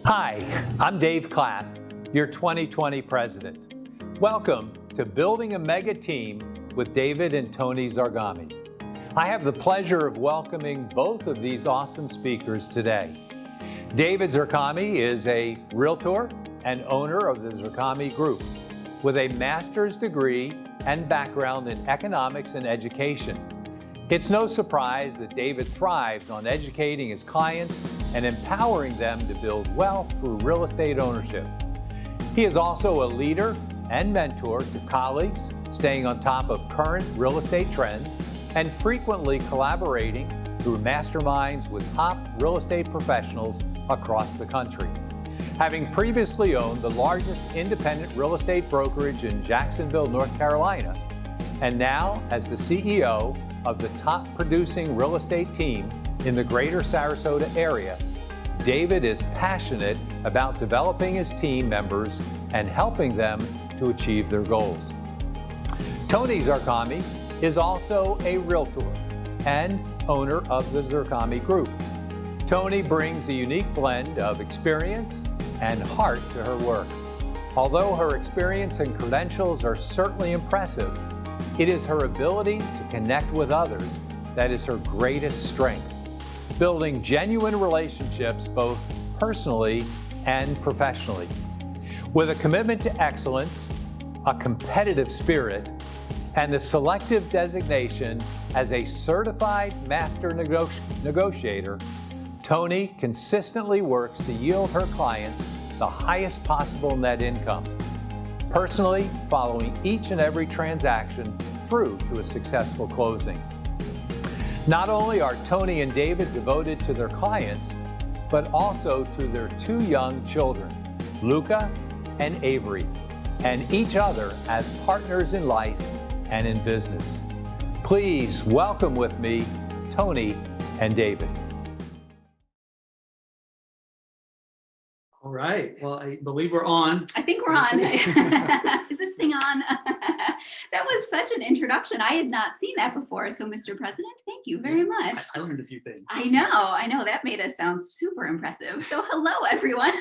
Hi, I'm Dave Clapp, your 2020 president. Welcome to Building a Mega Team with David and Toni Zarghami. I have the pleasure of welcoming both of these awesome speakers today. David Zarghami is a realtor and owner of the Zarghami Group with a master's degree and background in economics and education. It's no surprise that David thrives on educating his clients and empowering them to build wealth through real estate ownership. He is also a leader and mentor to colleagues, staying on top of current real estate trends and frequently collaborating through masterminds with top real estate professionals across the country. Having previously owned the largest independent real estate brokerage in Jacksonville, North Carolina, and now as the CEO of the top producing real estate team in the greater Sarasota area, David is passionate about developing his team members and helping them to achieve their goals. Toni Zarghami is also a realtor and owner of the Zarghami Group. Toni brings a unique blend of experience and heart to her work. Although her experience and credentials are certainly impressive, it is her ability to connect with others that is her greatest strength, building genuine relationships both personally and professionally. With a commitment to excellence, a competitive spirit, and the selective designation as a certified master negotiator, Toni consistently works to yield her clients the highest possible net income, personally following each and every transaction through to a successful closing. Not only are Toni and David devoted to their clients, but also to their two young children, Luca and Avery, and each other as partners in life and in business. Please welcome with me, Toni and David. All right. Well, I believe we're on. I think we're on. Is this thing on? That was such an introduction. I had not seen that before. So, Mr. President, thank you very much. I learned a few things. I know. That made us sound super impressive. So, hello, everyone.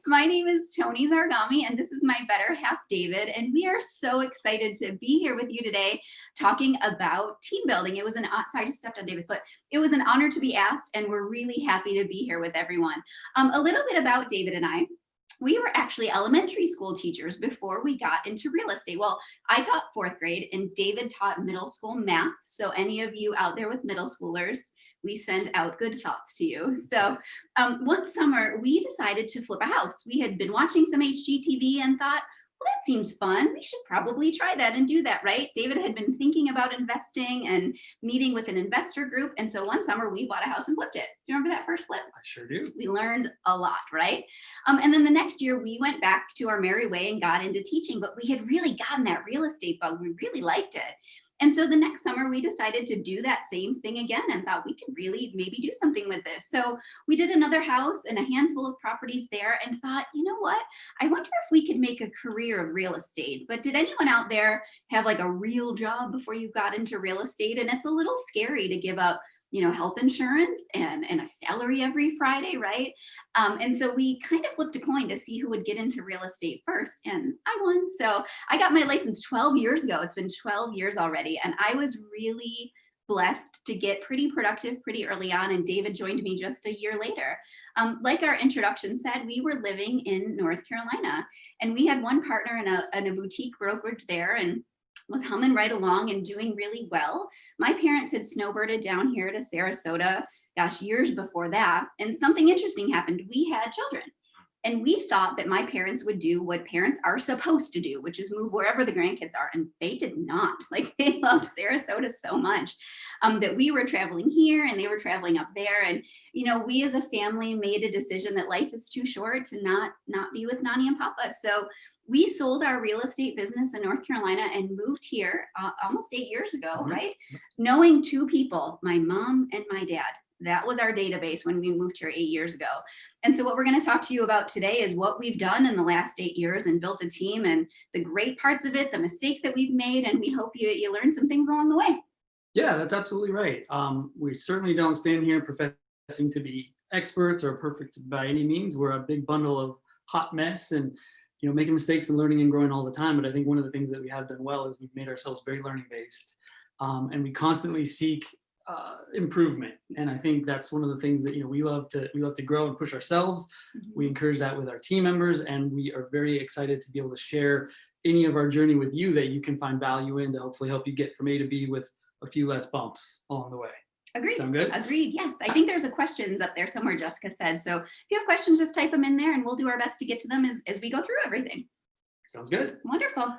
My name is Toni Zarghami, and this is my better half, David. And we are so excited to be here with you today talking about team building. It was sorry, I just stepped on David's foot. It was an honor to be asked, and we're really happy to be here with everyone. A little bit about David and I. We were actually elementary school teachers before we got into real estate. Well, I taught fourth grade and David taught middle school math. So any of you out there with middle schoolers, we send out good thoughts to you. So one summer we decided to flip a house. We had been watching some HGTV and thought, well, that seems fun. We should probably try that and do that, right? David had been thinking about investing and meeting with an investor group. And so one summer we bought a house and flipped it. Do you remember that first flip? I sure do. We learned a lot, right? And then the next year we went back to our merry way and got into teaching, but we had really gotten that real estate bug. We really liked it. And so the next summer we decided to do that same thing again and thought we could really maybe do something with this. So we did another house and a handful of properties there and thought, you know what? I wonder if we could make a career of real estate. But did anyone out there have like a real job before you got into real estate? And it's a little scary to give up, health insurance and a salary every Friday, right? And so we kind of flipped a coin to see who would get into real estate first, and I won. So I got my license 12 years ago. It's been 12 years already, and I was really blessed to get pretty productive pretty early on, and David joined me just a year later. Like our introduction said, we were living in North Carolina, and we had one partner in a boutique brokerage there, and was humming right along and doing really well. My parents had snowbirded down here to Sarasota, years before that. And something interesting happened. We had children. And we thought that my parents would do what parents are supposed to do, which is move wherever the grandkids are. And they did not. Like, they loved Sarasota so much that we were traveling here and they were traveling up there. And, we as a family made a decision that life is too short to not be with Nani and Papa. So we sold our real estate business in North Carolina and moved here almost 8 years ago, right? Knowing two people, my mom and my dad. That was our database when we moved here 8 years ago. And so what we're going to talk to you about today is what we've done in the last 8 years and built a team, and the great parts of it, the mistakes that we've made, and we hope you learn some things along the way. Yeah, that's absolutely right. We certainly don't stand here and profess to be experts or perfect by any means. We're a big bundle of hot mess and, making mistakes and learning and growing all the time. But I think one of the things that we have done well is we've made ourselves very learning based, and we constantly seek improvement. And I think that's one of the things that, we love to grow and push ourselves. We encourage that with our team members, and we are very excited to be able to share any of our journey with you that you can find value in to hopefully help you get from A to B with a few less bumps along the way. Agreed. Sound good? Agreed. Yes. I think there's a questions up there somewhere, Jessica said. So if you have questions, just type them in there and we'll do our best to get to them as we go through everything. Sounds good. Wonderful.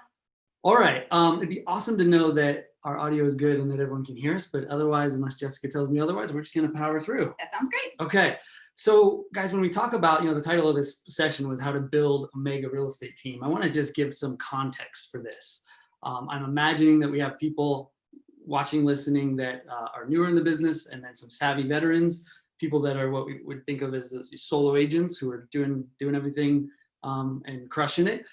All right. It'd be awesome to know that our audio is good and that everyone can hear us, but otherwise, unless Jessica tells me otherwise, we're just going to power through. That sounds great. Okay. So guys, when we talk about, the title of this session was how to build a mega real estate team. I want to just give some context for this. I'm imagining that we have people watching, listening that are newer in the business, and then some savvy veterans, people that are what we would think of as solo agents who are doing everything and crushing it.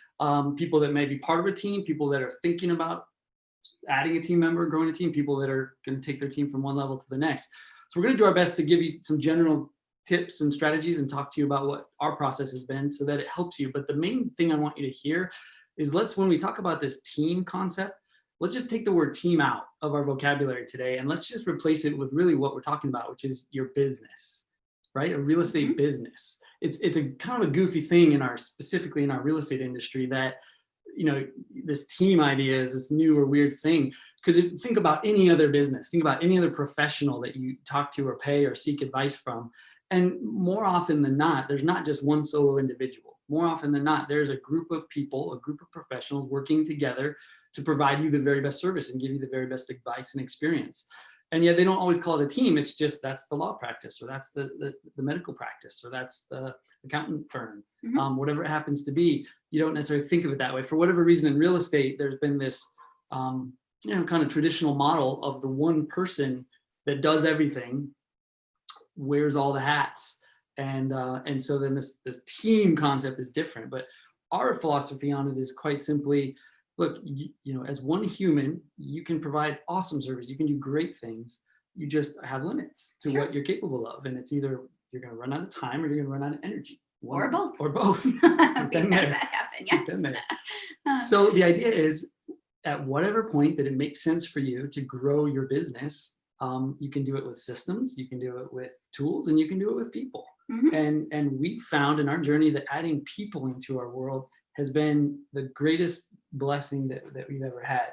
People that may be part of a team, people that are thinking about adding a team member, growing a team, people that are going to take their team from one level to the next. So we're going to do our best to give you some general tips and strategies and talk to you about what our process has been so that it helps you. But the main thing I want you to hear is when we talk about this team concept, let's just take the word team out of our vocabulary today, and let's just replace it with really what we're talking about, which is your business, right? A real estate business. It's a kind of a goofy thing specifically in our real estate industry that, this team idea is this new or weird thing. Because think about any other business, think about any other professional that you talk to or pay or seek advice from. And more often than not, there's not just one solo individual. More often than not, there's a group of people, a group of professionals working together to provide you the very best service and give you the very best advice and experience. And yet they don't always call it a team. It's just that's the law practice, or that's the medical practice, or that's the accountant firm, whatever it happens to be. You don't necessarily think of it that way. For whatever reason in real estate, there's been this kind of traditional model of the one person that does everything, wears all the hats. And so then this team concept is different. But our philosophy on it is quite simply, look, as one human, you can provide awesome service. You can do great things. You just have limits to what you're capable of. And it's either you're going to run out of time or you're going to run out of energy. Or both. Or both. We've had that happen, yes. Been there. So the idea is, at whatever point that it makes sense for you to grow your business, you can do it with systems, you can do it with tools, and you can do it with people. And we found in our journey that adding people into our world has been the greatest blessing that we've ever had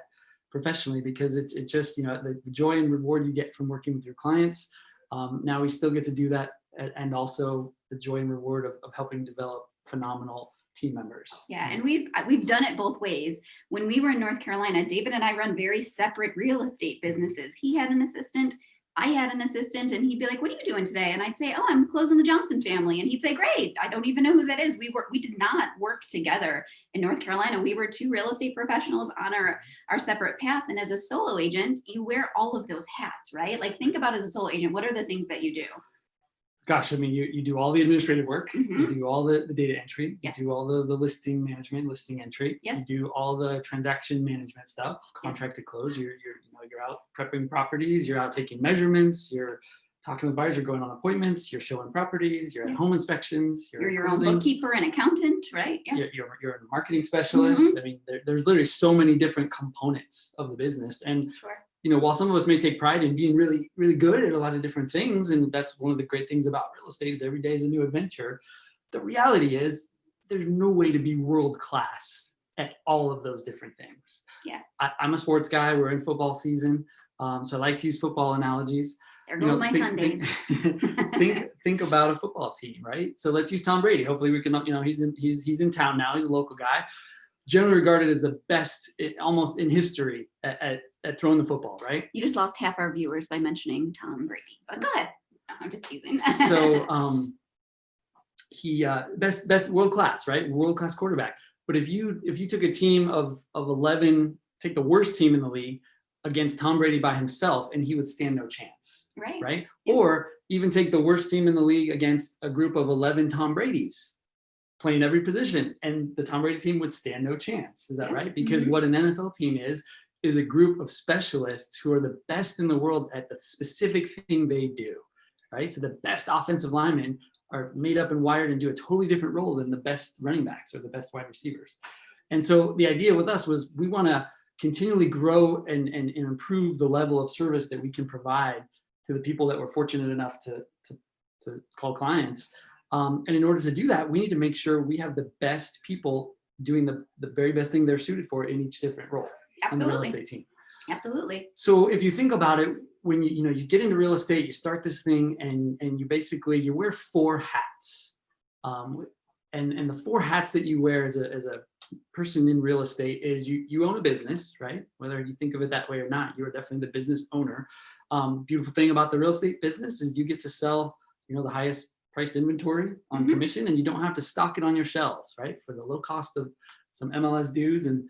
professionally, because it's just, the joy and reward you get from working with your clients. Now we still get to do that, and also the joy and reward of helping develop phenomenal team members. Yeah, and we've done it both ways. When we were in North Carolina, David and I run very separate real estate businesses. He had an assistant, I had an assistant, and he'd be like, "What are you doing today?" And I'd say, "Oh, I'm closing the Johnson family." And he'd say, "Great, I don't even know who that is." We did not work together in North Carolina. We were two real estate professionals on our separate path. And as a solo agent, you wear all of those hats, right? Like, think about as a solo agent, what are the things that you do? Gosh, I mean, you do all the administrative work, you do all the data entry, you do all the listing management, listing entry, you do all the transaction management stuff, contract to close. You're out prepping properties, you're out taking measurements, you're talking with buyers, you're going on appointments, you're showing properties, you're at home inspections, you're your own bookkeeper and accountant, right? Yeah. You're a marketing specialist. I mean, there's literally so many different components of the business. And while some of us may take pride in being really, really good at a lot of different things, and that's one of the great things about real estate is every day is a new adventure, the reality is there's no way to be world class at all of those different things. Yeah. I'm a sports guy. We're in football season. So I like to use football analogies. There go my Sundays. Think about a football team, right? So let's use Tom Brady. Hopefully we can, he's in town now. He's a local guy. Generally regarded as the best almost in history at throwing the football, right? You just lost half our viewers by mentioning Tom Brady, but go ahead. I'm just teasing. So he best world class, right? World class quarterback. But if you took a team of 11, take the worst team in the league against Tom Brady by himself, and he would stand no chance, right? Yep. Or even take the worst team in the league against a group of 11 Tom Bradys, playing every position, and the Tom Brady team would stand no chance. Is that right? Because what an NFL team is a group of specialists who are the best in the world at the specific thing they do. right? So the best offensive linemen are made up and wired and do a totally different role than the best running backs or the best wide receivers. And so the idea with us was we want to continually grow and improve the level of service that we can provide to the people that we're fortunate enough to call clients. And in order to do that, we need to make sure we have the best people doing the very best thing they're suited for in each different role. Absolutely. On the real estate team. Absolutely. So if you think about it, when you get into real estate, you start this thing and you wear 4 hats. And the 4 hats that you wear as a person in real estate is you own a business, right? Whether you think of it that way or not, you are definitely the business owner. Beautiful thing about the real estate business is you get to sell, the highest priced inventory on commission, and you don't have to stock it on your shelves, right? For the low cost of some MLS dues and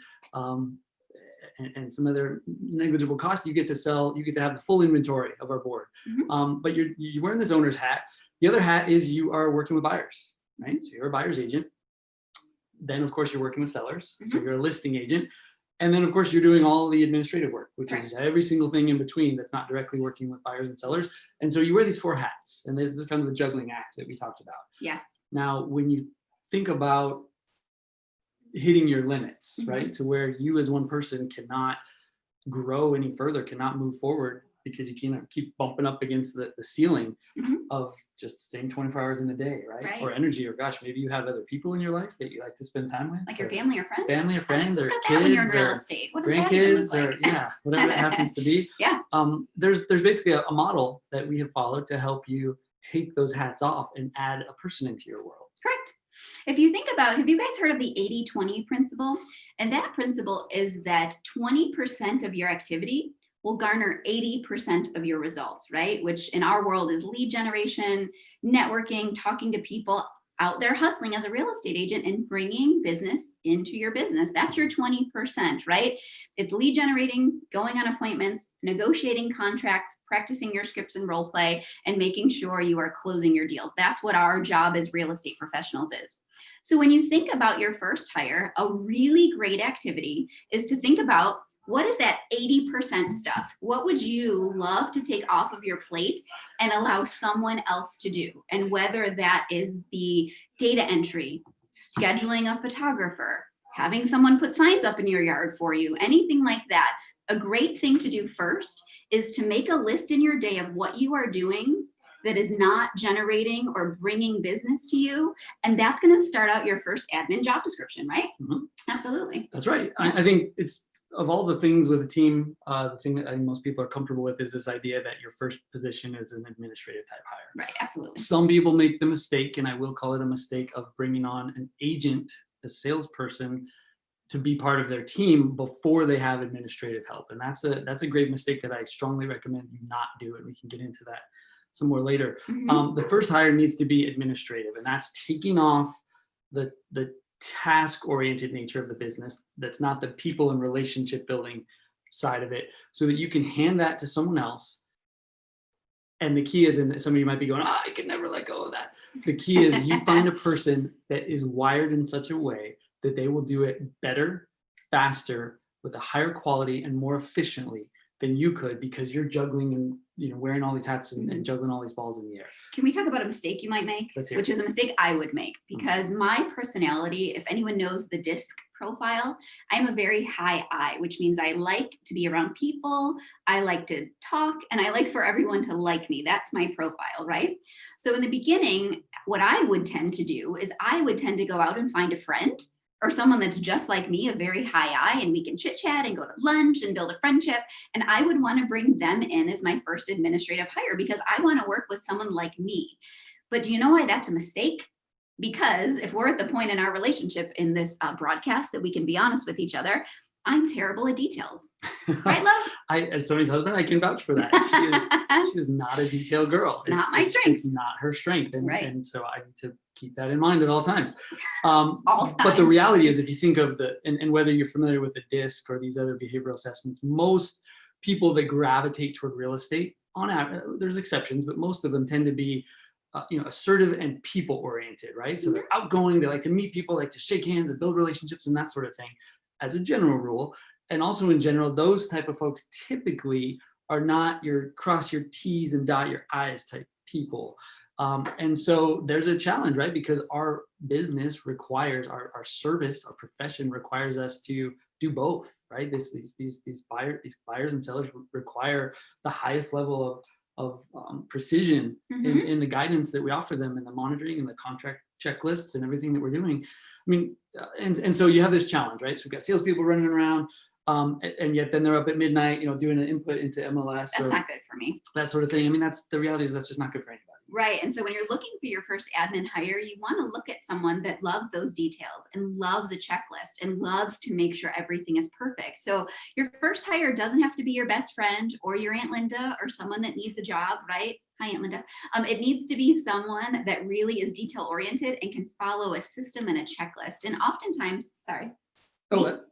some other negligible cost, you get to have the full inventory of our board. But you're wearing this owner's hat. The other hat is you are working with buyers, right? So you're a buyer's agent. Then of course you're working with sellers. So you're a listing agent. And then of course you're doing all the administrative work, which is every single thing in between that's not directly working with buyers and sellers. And so you wear these 4 hats, and there's this kind of the juggling act that we talked about. Yes. Now, when you think about hitting your limits, right? To where you as one person cannot grow any further, cannot move forward because you cannot keep bumping up against the ceiling of just the same 24 hours in a day, right? Or energy, or gosh, maybe you have other people in your life that you like to spend time with. Like your family or friends? Family or friends or kids when you're in real estate. What grandkids like? Or whatever it happens to be. Yeah. There's basically a model that we have followed to help you take those hats off and add a person into your world. Correct. If you think about, have you guys heard of the 80-20 principle? And that principle is that 20% of your activity will garner 80% of your results, right? Which in our world is lead generation, networking, talking to people, out there hustling as a real estate agent and bringing business into your business. That's your 20%, right? It's lead generating, going on appointments, negotiating contracts, practicing your scripts and role play, and making sure you are closing your deals. That's what our job as real estate professionals is. So when you think about your first hire, a really great activity is to think about, what is that 80% stuff? What would you love to take off of your plate and allow someone else to do? And whether that is the data entry, scheduling a photographer, having someone put signs up in your yard for you, anything like that. A great thing to do first is to make a list in your day of what you are doing that is not generating or bringing business to you. And that's going to start out your first admin job description, right? Absolutely. That's right. Yeah. I think it's, of all the things with a team, the thing that I think most people are comfortable with is this idea that your first position is an administrative type hire. Right, absolutely. Some people make the mistake, and I will call it a mistake, of bringing on an agent, a salesperson, to be part of their team before they have administrative help. And that's a grave mistake that I strongly recommend you not do, and we can get into that some more later. The first hire needs to be administrative, and that's taking off the task-oriented nature of the business. That's not the people and relationship building side of it, so that you can hand that to someone else. And the key is, and some of you might be going, I can never let go of that. The key is you find a person that is wired in such a way that they will do it better, faster, with a higher quality and more efficiently than you could, because you're juggling and wearing all these hats and juggling all these balls in the air. Can we talk about a mistake you might make? Which is a mistake I would make, because my personality, if anyone knows the DISC profile, I'm a very high I, which means I like to be around people, I like to talk, and I like for everyone to like me. That's my profile, right? So in the beginning, what I would tend to do is I would tend to go out and find a friend or someone that's just like me, a very high I, and we can chit chat and go to lunch and build a friendship. And I would want to bring them in as my first administrative hire, because I want to work with someone like me. But do you know why that's a mistake? Because if we're at the point in our relationship in this broadcast that we can be honest with each other, I'm terrible at details. Right, love? As Tony's husband, I can vouch for that. She is not a detail girl. It's not my strength. It's not her strength. And, right. And so I need to keep that in mind at all times. All times. But the reality is, if you think of and whether you're familiar with the DISC or these other behavioral assessments, most people that gravitate toward real estate, there's exceptions, but most of them tend to be assertive and people oriented, right? So they're outgoing, they like to meet people, like to shake hands and build relationships and that sort of thing, as a general rule. And also in general, those type of folks typically are not your cross your T's and dot your I's type people. And so there's a challenge, right? Because our business requires, our service, our profession requires us to do both, right? These buyers and sellers require the highest level of precision in the guidance that we offer them, and the monitoring and the contract checklists and everything that we're doing. I mean, and so you have this challenge, right? So we've got salespeople running around, and yet then they're up at midnight, doing an input into MLS. That's not good for me. That sort of thing. I mean, that's the reality, is that's just not good for anybody. Right. And so when you're looking for your first admin hire, you want to look at someone that loves those details and loves a checklist and loves to make sure everything is perfect. So your first hire doesn't have to be your best friend or your Aunt Linda or someone that needs a job, right? Hi, Aunt Linda. It needs to be someone that really is detail oriented and can follow a system and a checklist. And oftentimes, sorry.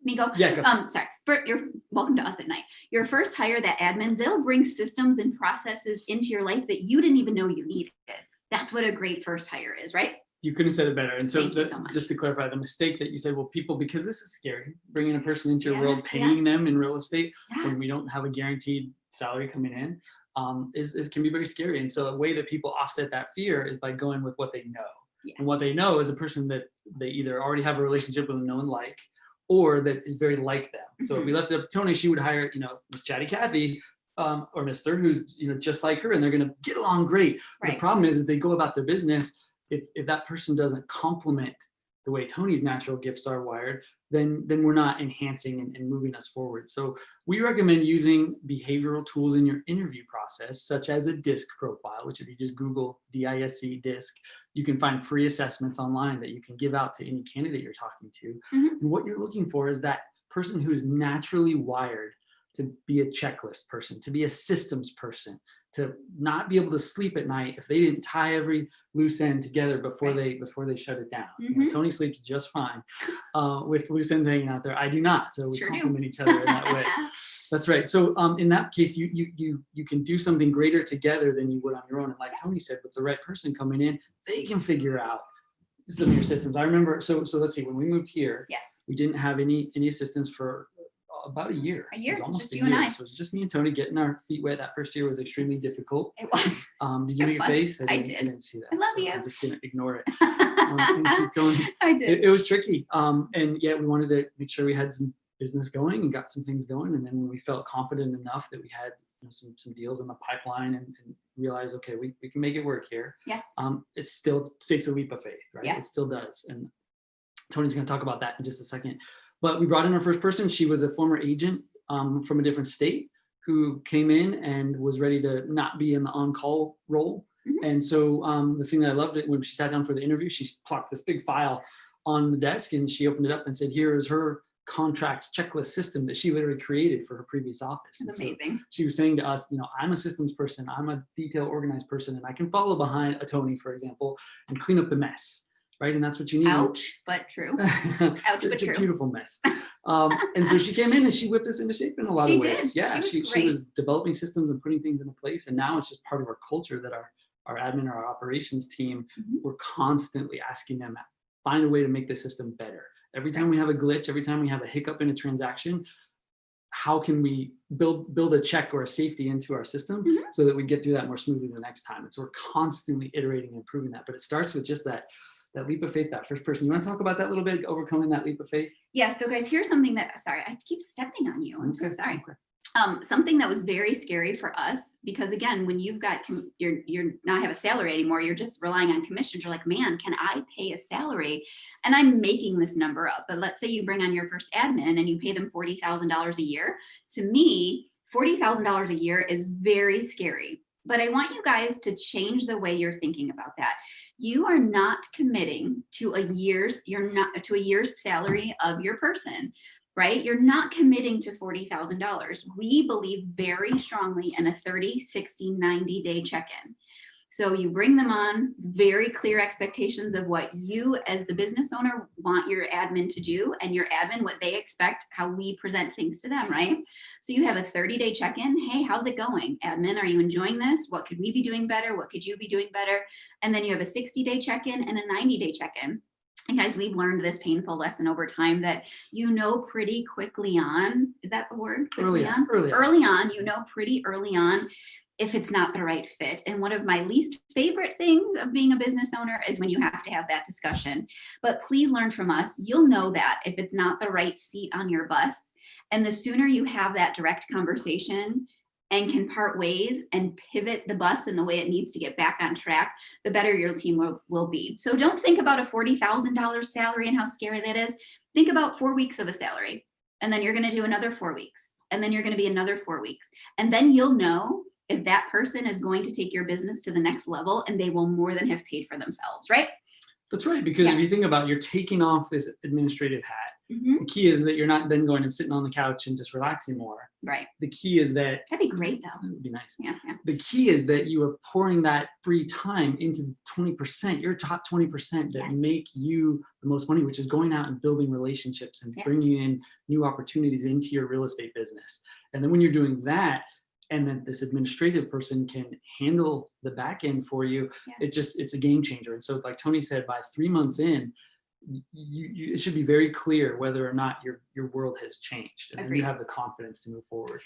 Me go. Yeah, go. Sorry. You're welcome to us at night. Your first hire, that admin, they'll bring systems and processes into your life that you didn't even know you needed. That's what a great first hire is, right? You couldn't have said it better. And so, much. Just to clarify, the mistake that you said, well, people, because this is scary, bringing a person into your world, Yeah. paying them in real estate Yeah. when we don't have a guaranteed salary coming in, can be very scary. And so a way that people offset that fear is by going with what they know. Yeah. And what they know is a person that they either already have a relationship with and know and like, or that is very like them. So if we left it up to Toni, she would hire, Miss Chatty Cathy, or Mr. who's, just like her, and they're going to get along great. Right. The problem is that they go about their business. If that person doesn't complement the way Toni's natural gifts are wired, then we're not enhancing and moving us forward. So we recommend using behavioral tools in your interview process, such as a DISC profile, which if you just Google DISC DISC, you can find free assessments online that you can give out to any candidate you're talking to. And what you're looking for is that person who's naturally wired to be a checklist person, to be a systems person, to not be able to sleep at night if they didn't tie every loose end together before they shut it down. Toni sleeps just fine with loose ends hanging out there. I do not, so we complement each other in that way. That's right. So in that case, you can do something greater together than you would on your own. And like Toni said, with the right person coming in, they can figure out some of your systems. I remember. So let's see. When we moved here, we didn't have any assistance for about a year. Almost just a you year. and I. So it was just me and Toni getting our feet wet. That first year was extremely difficult. It was. Did you make a face? I did. I didn't see that. I love so you. I'm just gonna ignore it. And keep going. I did. It was tricky. And yet we wanted to make sure we had some business going and got some things going. And then when we felt confident enough that we had some deals in the pipeline and realized, okay, we can make it work here. Yes. It still takes a leap of faith, right? Yeah. It still does. And Toni's going to talk about that in just a second. But we brought in our first person. She was a former agent from a different state who came in and was ready to not be in the on-call role. And so the thing that I loved it, when she sat down for the interview, she plopped this big file on the desk and she opened it up and said, here is her contract checklist system that she literally created for her previous office. That's amazing. So she was saying to us, I'm a systems person, I'm a detail organized person, and I can follow behind a Toni, for example, and clean up the mess. Right. And that's what you need. Ouch, but true. Ouch, but it's true. a beautiful mess. And so she came in and she whipped us into shape in a lot of ways. Did. Yeah, She was developing systems and putting things into place. And now it's just part of our culture that our admin or our operations team, we're constantly asking them, find a way to make the system better. Every time we have a glitch, every time we have a hiccup in a transaction, how can we build a check or a safety into our system so that we get through that more smoothly the next time? And so we're constantly iterating and improving that. But it starts with just that leap of faith, that first person. You want to talk about that a little bit, overcoming that leap of faith? Yeah. So guys, here's something that, sorry, I keep stepping on you. I'm so sorry. Okay. Something that was very scary for us, because again, when you've got, you're not have a salary anymore, you're just relying on commissions. You're like, man, can I pay a salary? And I'm making this number up, but let's say you bring on your first admin and you pay them $40,000 a year. To me, $40,000 a year is very scary. But I want you guys to change the way you're thinking about that. You are not committing to a year's salary of your person, right? You're not committing to $40,000. We believe very strongly in a 30, 60, 90-day check-in. So you bring them on, very clear expectations of what you as the business owner want your admin to do, and your admin what they expect, how we present things to them, right? So you have a 30-day check-in. Hey, how's it going? Admin, are you enjoying this? What could we be doing better? What could you be doing better? And then you have a 60-day check-in and a 90-day check-in. And guys, we've learned this painful lesson over time that pretty quickly on, is that the word? Early on, pretty early on, if it's not the right fit. And one of my least favorite things of being a business owner is when you have to have that discussion. But please learn from us. You'll know that if it's not the right seat on your bus. And the sooner you have that direct conversation and can part ways and pivot the bus in the way it needs to get back on track, the better your team will be. So don't think about a $40,000 salary and how scary that is. Think about 4 weeks of a salary, and then you're going to do another 4 weeks, and then you're going to be another 4 weeks. And then you'll know if that person is going to take your business to the next level, and they will more than have paid for themselves, right? That's right. Because if you think about it, you're taking off this administrative hat. The key is that you're not then going and sitting on the couch and just relaxing more. Right. The key is that that'd be great though. That would be nice. Yeah. The key is that you are pouring that free time into 20%, your top 20% that make you the most money, which is going out and building relationships and bringing in new opportunities into your real estate business. And then when you're doing that, and then this administrative person can handle the back end for you, it's a game changer. And so like Toni said, by 3 months in, it should be very clear whether or not your world has changed, and then you have the confidence to move forward.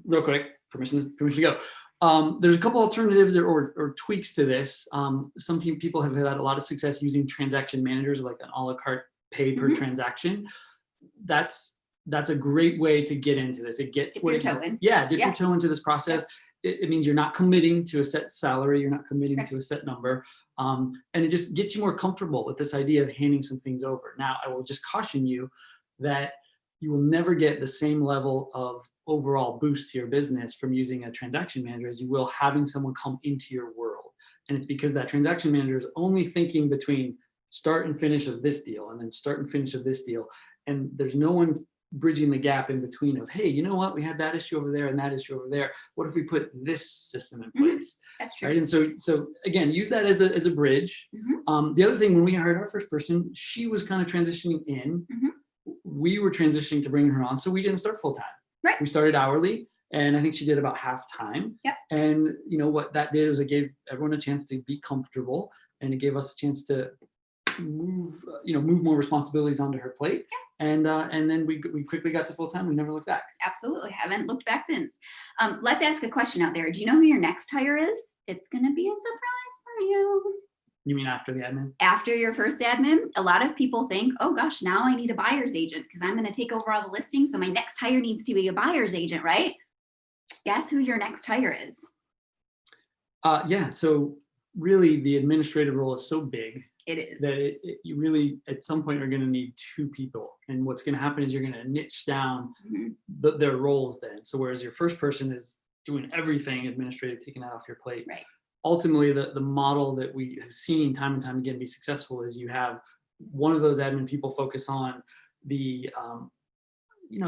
Real quick, permission to go. There's a couple alternatives or tweaks to this. Some people have had a lot of success using transaction managers, like an a la carte pay per transaction. That's a great way to get into this. It gets dip your toe into this process. It means you're not committing to a set salary, you're not committing to a set number, and it just gets you more comfortable with this idea of handing some things over. Now, I will just caution you that you will never get the same level of overall boost to your business from using a transaction manager as you will having someone come into your world. And it's because that transaction manager is only thinking between start and finish of this deal and then start and finish of this deal. And there's no one bridging the gap in between of, hey, you know what, we had that issue over there and that issue over there. What if we put this system in place? That's true. Right. And so again, use that as a bridge. The other thing, when we hired our first person, she was kind of transitioning in. We were transitioning to bring her on, so we didn't start full time. Right. We started hourly, and I think she did about half time. And you know what that did was it gave everyone a chance to be comfortable, and it gave us a chance to move more responsibilities onto her plate. And then we quickly got to full time. We never looked back. Absolutely, haven't looked back since. Let's ask a question out there. Do you know who your next hire is? It's going to be a surprise for you. You mean after the admin? After your first admin, a lot of people think, oh gosh, now I need a buyer's agent because I'm going to take over all the listings. So my next hire needs to be a buyer's agent, right? Guess who your next hire is? So really the administrative role is so big. It is. That you really, at some point, are going to need 2 people. And what's going to happen is you're going to niche down their roles then. So whereas your first person is doing everything administrative, taking that off your plate. Right. Ultimately, the model that we have seen time and time again be successful is you have one of those admin people focus on the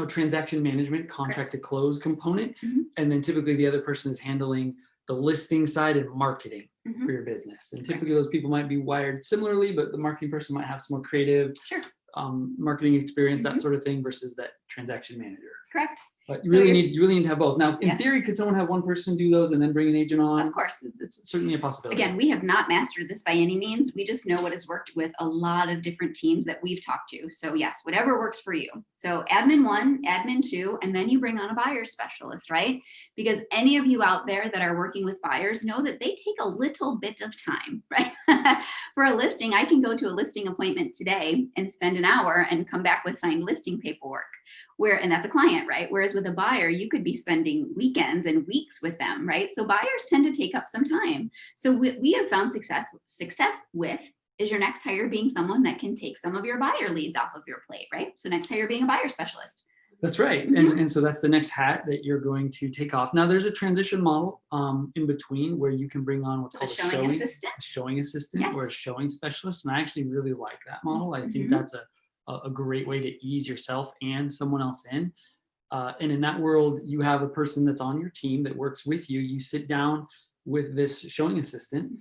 transaction management, contract to close component, and then typically the other person is handling the listing side and marketing for your business. And typically those people might be wired similarly, but the marketing person might have some more creative marketing experience, that sort of thing, versus that transaction manager. Correct. But you really need to have both. Now, in theory, could someone have one person do those and then bring an agent on? Of course. It's certainly a possibility. Again, we have not mastered this by any means. We just know what has worked with a lot of different teams that we've talked to. So yes, whatever works for you. So admin 1, admin 2, and then you bring on a buyer specialist, right? Because any of you out there that are working with buyers know that they take a little bit of time, right? For a listing, I can go to a listing appointment today and spend an hour and come back with signed listing paperwork. And that's a client, right? Whereas with a buyer, you could be spending weekends and weeks with them, right? So buyers tend to take up some time. So we have found success with is your next hire being someone that can take some of your buyer leads off of your plate, right? So next hire being a buyer specialist. That's right. And so that's the next hat that you're going to take off. Now there's a transition model in between where you can bring on what's called a showing assistant or a showing specialist. And I actually really like that model. I think that's a great way to ease yourself and someone else in. And in that world, you have a person that's on your team that works with you. You sit down with this showing assistant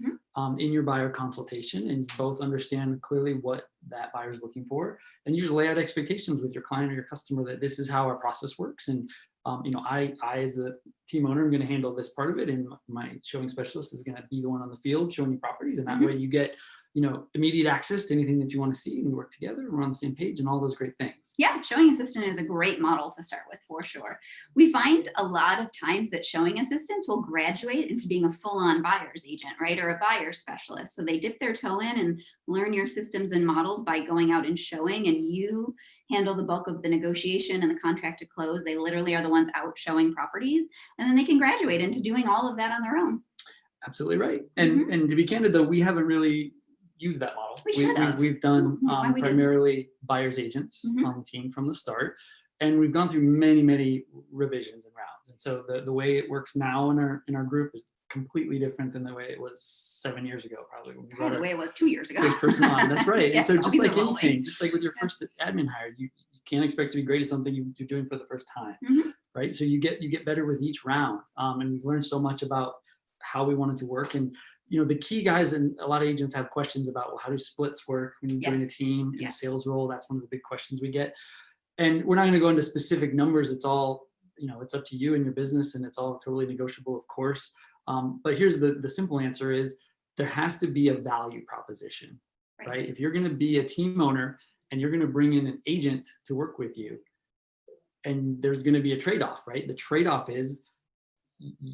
in your buyer consultation, and you both understand clearly what that buyer is looking for. And you just lay out expectations with your client or your customer that this is how our process works. And I as the team owner, I'm going to handle this part of it, and my showing specialist is going to be the one on the field showing you properties. And that way you get immediate access to anything that you want to see, and we work together, and we're on the same page, and all those great things. Yeah, showing assistant is a great model to start with, for sure. We find a lot of times that showing assistants will graduate into being a full-on buyer's agent, right? Or a buyer specialist. So they dip their toe in and learn your systems and models by going out and showing, and you handle the bulk of the negotiation and the contract to close. They literally are the ones out showing properties, and then they can graduate into doing all of that on their own. Absolutely right. And to be candid, though, we haven't really used that model. We've done primarily buyer's agents on the team from the start, and we've gone through many revisions and rounds. And so the way it works now in our group is completely different than the way it was 7 years ago, probably. When we Probably the way it was 2 years ago. First person on, that's right. Yes, and so just like evolving. anything, just like with your first admin hire, you can't expect to be great at something you're doing for the first time, right? So you get better with each round, and we've learned so much about how we want it to work. And the key, guys, and a lot of agents have questions about, well, how do splits work when you join a team in a sales role? That's one of the big questions we get. And we're not going to go into specific numbers. It's all, it's up to you and your business, and it's all totally negotiable, of course. But here's the simple answer is there has to be a value proposition, right? If you're going to be a team owner and you're going to bring in an agent to work with you, and there's going to be a trade-off, right? The trade-off is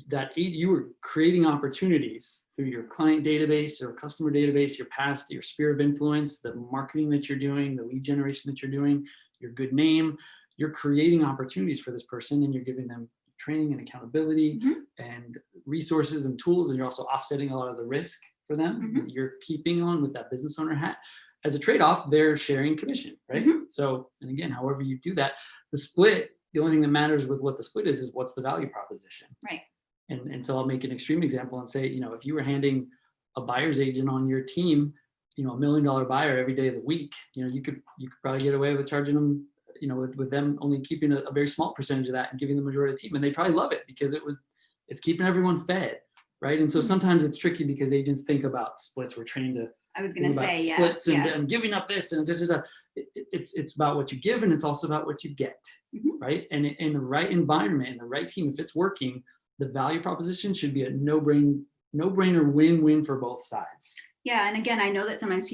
that you are creating opportunities through your client database or customer database, your sphere of influence, the marketing that you're doing, the lead generation that you're doing, your good name. You're creating opportunities for this person, and you're giving them training and accountability and resources and tools, and you're also offsetting a lot of the risk for them. You're keeping on with that business owner hat. As a trade-off, they're sharing commission, right? So, and again, however you do that, the split, the only thing that matters with what the split is what's the value proposition. Right. And so I'll make an extreme example and say, if you were handing a buyer's agent on your team, $1 million buyer every day of the week, you could probably get away with charging them, with them only keeping a very small percentage of that and giving the majority of the team. And they probably love it because it's keeping everyone fed, right? And so sometimes it's tricky because agents think about splits. We're trained to I was going to say, splits and I'm giving up this and it's about what you give, and it's also about what you get, right? And in the right environment, in the right team, if it's working, the value proposition should be a no-brainer win-win for both sides. Yeah, and again, I know that sometimes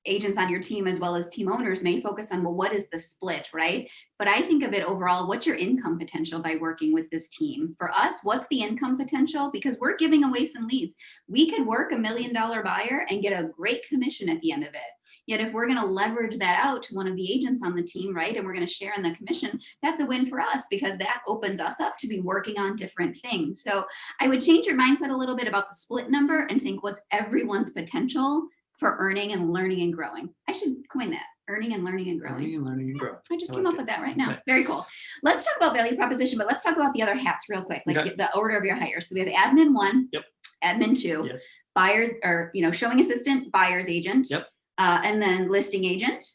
agents on your team as well as team owners may focus on, well, what is the split, right? But I think of it overall, what's your income potential by working with this team? For us, what's the income potential? Because we're giving away some leads. We could work $1 million buyer and get a great commission at the end of it. Yet if we're going to leverage that out to one of the agents on the team, right, and we're going to share in the commission, that's a win for us because that opens us up to be working on different things. So I would change your mindset a little bit about the split number and think what's everyone's potential for earning and learning and growing. I should coin that. Earning and learning and growing. Earning and learning and growing. I just came up with that right now. Very cool. Let's talk about value proposition, but let's talk about the other hats real quick, like the order of your hires. So we have admin 1, admin 2, buyers, or showing assistant, buyer's agent, and then listing agent.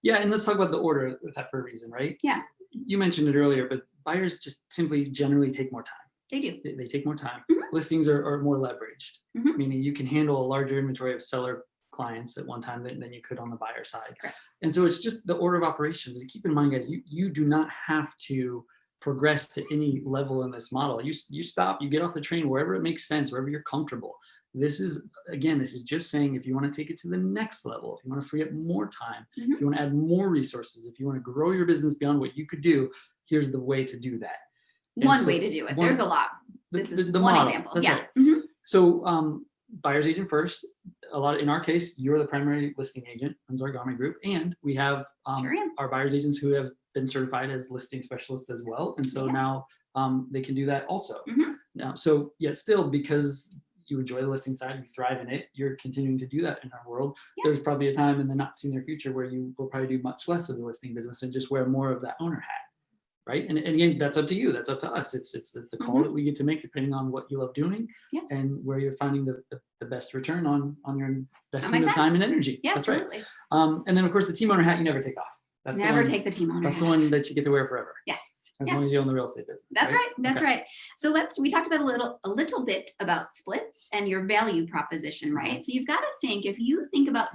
Yeah, and let's talk about the order with that for a reason, right? Yeah. You mentioned it earlier, but buyers just simply generally take more time. They do. They take more time. Listings are more leveraged, meaning you can handle a larger inventory of seller clients at one time than you could on the buyer side. Correct. And so it's just the order of operations. And keep in mind, guys, you do not have to progress to any level in this model. You stop, you get off the train wherever it makes sense, wherever you're comfortable. This is just saying, if you want to take it to the next level, if you want to free up more time, if you want to add more resources, if you want to grow your business beyond what you could do, here's the way to do that. One way to do it. There's a lot. This is the one model. example. That's yeah. Right. So buyer's agent first. In our case, you're the primary listing agent on Zarghami Group, and we have our buyer's agents who have been certified as listing specialists as well. And so now they can do that also. Now, so yet still, because you enjoy the listing side, you thrive in it, you're continuing to do that in our world. There's probably a time in the not too near future where you will probably do much less of the listing business and just wear more of that owner hat. Right. And again, that's up to you. That's up to us. It's the call that we get to make depending on what you love doing and where you're finding the best return on your investing of time and energy. Yeah, that's absolutely. Right. And then, of course, the team owner hat you never take off. That's never take the team owner That's hat. the one that you get to wear forever. Yes. as Yeah. long as you own the real estate business. That's right. That's Okay. right. So we talked about a little bit about splits and your value proposition, right? So you've got to think, if you think about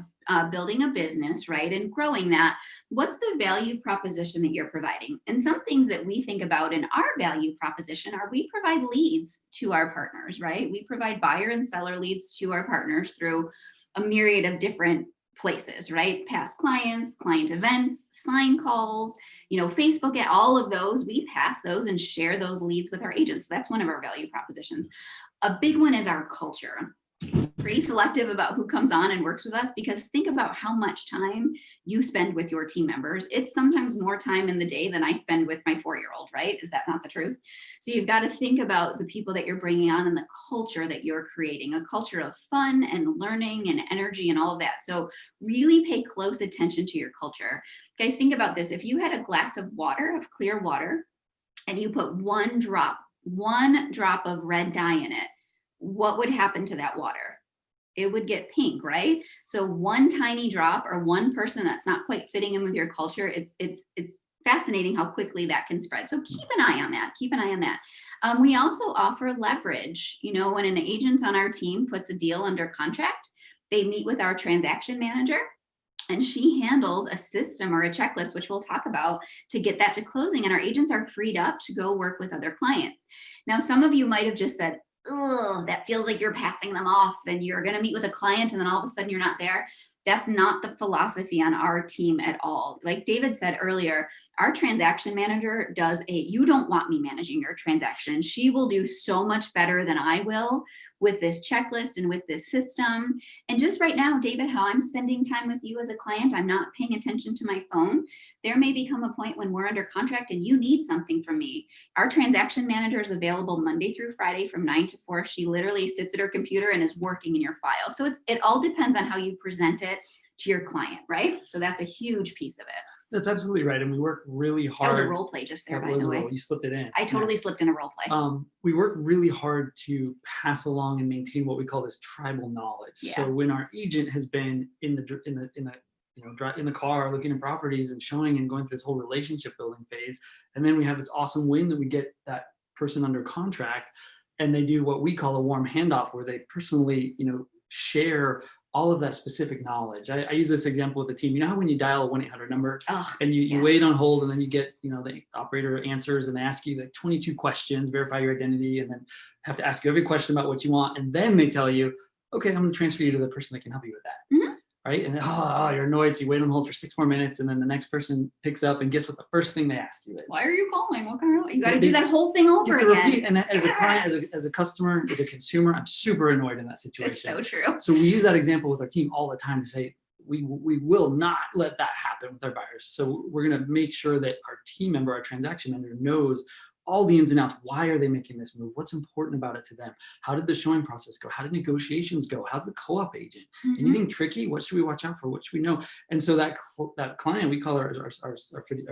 building a business, right, and growing that, what's the value proposition that you're providing? And some things that we think about in our value proposition are we provide leads to our partners, right? We provide buyer and seller leads to our partners through a myriad of different places, right? Past clients, client events, sign calls, Facebook, at all of those, we pass those and share those leads with our agents. So that's one of our value propositions. A big one is our culture. Pretty selective about who comes on and works with us, because think about how much time you spend with your team members. It's sometimes more time in the day than I spend with my 4-year-old, right? Is that not the truth? So you've got to think about the people that you're bringing on and the culture that you're creating, a culture of fun and learning and energy and all of that. So really pay close attention to your culture. Guys, think about this. If you had a glass of water, of clear water, and you put one drop of red dye in it, what would happen to that water? It would get pink, right? So one tiny drop, or one person that's not quite fitting in with your culture, it's fascinating how quickly that can spread. So keep an eye on that. Keep an eye on that. We also offer leverage. When an agent on our team puts a deal under contract, they meet with our transaction manager, and she handles a system or a checklist, which we'll talk about, to get that to closing. And our agents are freed up to go work with other clients. Now, some of you might have just said, "Oh, that feels like you're passing them off and you're going to meet with a client and then all of a sudden you're not there." That's not the philosophy on our team at all. Like David said earlier, our transaction manager you don't want me managing your transaction. She will do so much better than I will with this checklist and with this system. And just right now, David, how I'm spending time with you as a client, I'm not paying attention to my phone. There may become a point when we're under contract and you need something from me. Our transaction manager is available Monday through Friday from 9 to 4. She literally sits at her computer and is working in your file. So it all depends on how you present it to your client, right? So that's a huge piece of it. That's absolutely right. And we work really hard. That was a role play just there, by the way. You slipped it in. I totally slipped in a role play. We work really hard to pass along and maintain what we call this tribal knowledge. Yeah. So when our agent has been in the car looking at properties and showing and going through this whole relationship building phase, and then we have this awesome win that we get that person under contract, and they do what we call a warm handoff, where they personally, share all of that specific knowledge. I use this example with the team. You know how when you dial a 1-800 number and you wait on hold, and then you get, the operator answers and they ask you like 22 questions, verify your identity, and then have to ask you every question about what you want. And then they tell you, okay, I'm going to transfer you to the person that can help you with that. Mm-hmm. Right? And then, you're annoyed. So you wait on hold for 6 more minutes, and then the next person picks up, and guess what the first thing they ask you is? Why are you calling? What can I help? You got to do that whole thing over again. Repeat. And as a client, as a customer, as a consumer, I'm super annoyed in that situation. It's so true. So we use that example with our team all the time to say, we will not let that happen with our buyers. So we're going to make sure that our team member, our transaction manager, knows all the ins and outs. Why are they making this move? What's important about it to them? How did the showing process go? How did negotiations go? How's the co-op agent? Mm-hmm. Anything tricky? What should we watch out for? What should we know? And so that client, we call our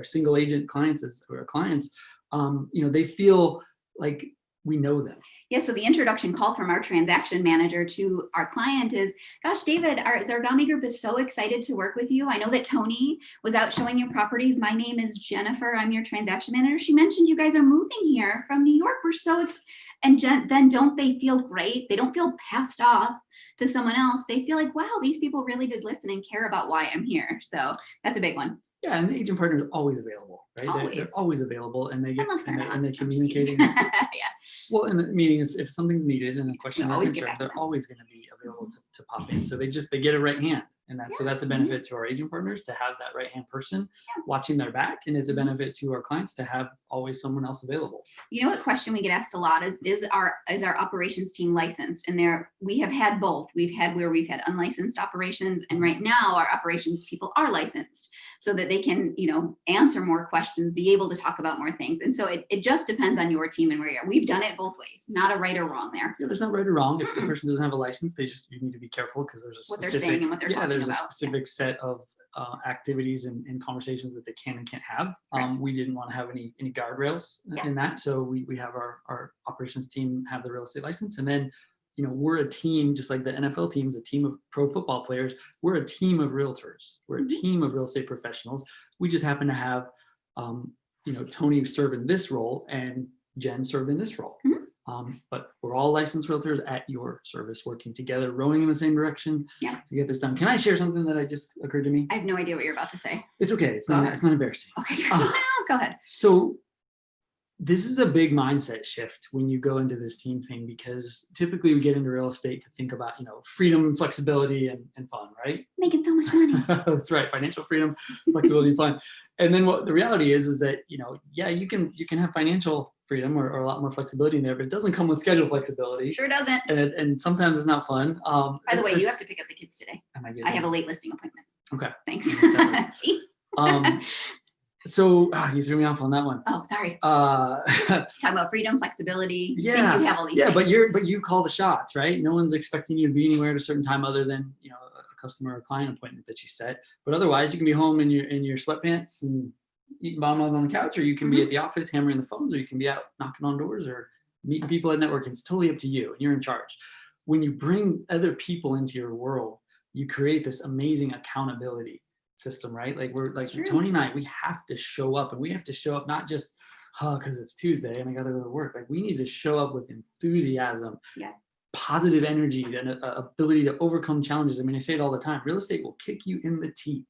single agent clients as our clients, they feel like we know them. Yeah, so the introduction call from our transaction manager to our client is, gosh, David, our Zarghami group is so excited to work with you. I know that Toni was out showing you properties. My name is Jennifer. I'm your transaction manager. She mentioned you guys are moving here from New York. We're so excited. And then don't they feel great? They don't feel passed off to someone else. They feel like, wow, these people really did listen and care about why I'm here. So that's a big one. Yeah, and the agent partner is always available, right? Always. They're always available, and they get and they're communicating. Yeah. Well, in the meeting, if something's needed and a question or concern, they're them. always going to be available to pop in. So they get a right hand, and that's a benefit to our agent partners to have that right hand person watching their back, and it's a benefit to our clients to have always someone else available. You know what question we get asked a lot is our operations team licensed? And we have had both. We've had unlicensed operations, and right now our operations people are licensed so that they can, answer more questions, be able to talk about more things. And so it just depends on your team and where you are. We've done it both ways, not a right or wrong there. Yeah, there's not right or wrong. If the person doesn't have a license, you need to be careful, because there's a what they're saying and what they're talking about. There's a specific set of activities and conversations that they can and can't have. We didn't want to have any guardrails in that, so we have our operations team have the real estate license, and then we're a team, just like the NFL team is a team of pro football players. We're a team of realtors. We're a team of real estate professionals. We just happen to have Toni served in this role and Jen served in this role. But we're all licensed realtors at your service, working together, rowing in the same direction to get this done. Can I share something that just occurred to me? I have no idea what you're about to say. It's okay. It's not embarrassing. Okay, go ahead. So this is a big mindset shift when you go into this team thing, because typically we get into real estate to think about, freedom, flexibility, and fun, right? Making so much money. That's right. Financial freedom, flexibility, and fun. And then what the reality is that, you can have financial freedom or a lot more flexibility in there, but it doesn't come with schedule flexibility. Sure doesn't. And sometimes it's not fun. By the way, you have to pick up the kids today. I have a late listing appointment. Okay. Thanks. See? So you threw me off on that one. Oh, sorry. Talking about freedom, flexibility. Yeah. You have all these yeah, things. but you call the shots, right? No one's expecting you to be anywhere at a certain time other than a customer or client appointment that you set. But otherwise, you can be home in your sweatpants and eating bonbons on the couch, or you can be at the office hammering the phones, or you can be out knocking on doors or meeting people at networking. It's totally up to you, and you're in charge. When you bring other people into your world, you create this amazing accountability system, right? Like Toni and I, we have to show up, and we have to show up not just because it's Tuesday and I got to go to work. Like, we need to show up with enthusiasm, positive energy, and ability to overcome challenges. I mean, I say it all the time. Real estate will kick you in the teeth.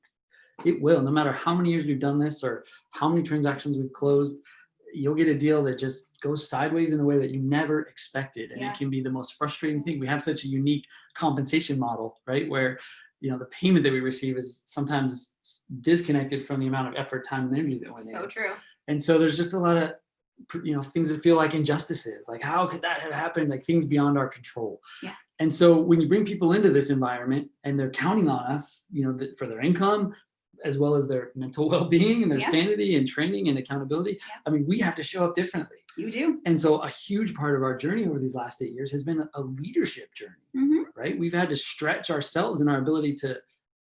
It will, no matter how many years we've done this or how many transactions we've closed. You'll get a deal that just goes sideways in a way that you never expected, and it can be the most frustrating thing. We have such a unique compensation model, right, where the payment that we receive is sometimes disconnected from the amount of effort, time, and energy that went in. So true. And so there's just a lot of things that feel like injustices, like how could that have happened, like things beyond our control. And so when you bring people into this environment and they're counting on us, for their income, as well as their mental well-being and their sanity and training and accountability. I mean, we have to show up differently. You do. And so a huge part of our journey over these last 8 years has been a leadership journey, right? We've had to stretch ourselves in our ability to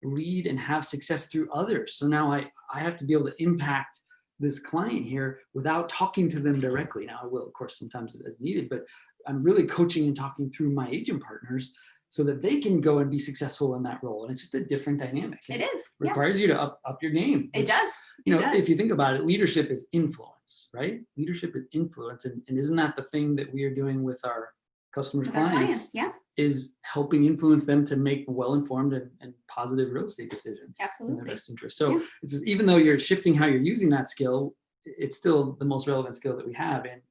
lead and have success through others. So now I have to be able to impact this client here without talking to them directly. Now I will, of course, sometimes as needed, but I'm really coaching and talking through my agent partners so that they can go and be successful in that role. And it's just a different dynamic. It is. Requires you to up your game. It does. If you think about it, leadership is influence, right? Leadership is influence. And isn't that the thing that we are doing with our customers, clients? Is helping influence them to make well-informed and positive real estate decisions. Absolutely. In their best interest. So it's just, even though you're shifting how you're using that skill, it's still the most relevant skill that we have in